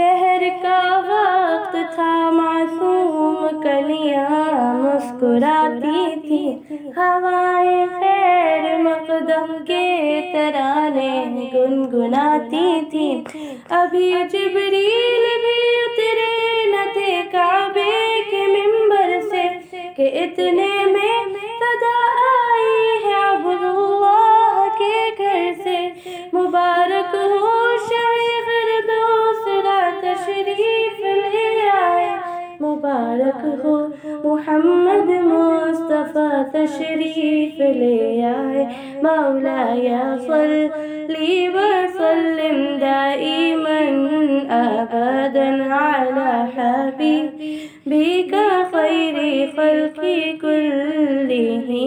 سحر کا وقت تھا، معصوم کلیاں مسکراتی تھی، ہوائیں خیر مقدم کے ترانے گنگناتی تھی۔ ابھی جبریل بھی اترے نہ تھے کعبے کے منبر سے کہ اتنے میں صدا آئی ہے عبداللہ کے گھر سے۔ مبارک ہو شیخ دوسرا تشریف لے آئے، مبارک ہو محمد مصطفیٰ تشریف لے آئے۔ مولاي صلی وسلم دائما ابدا على حبیبک خیر خلق کلہم۔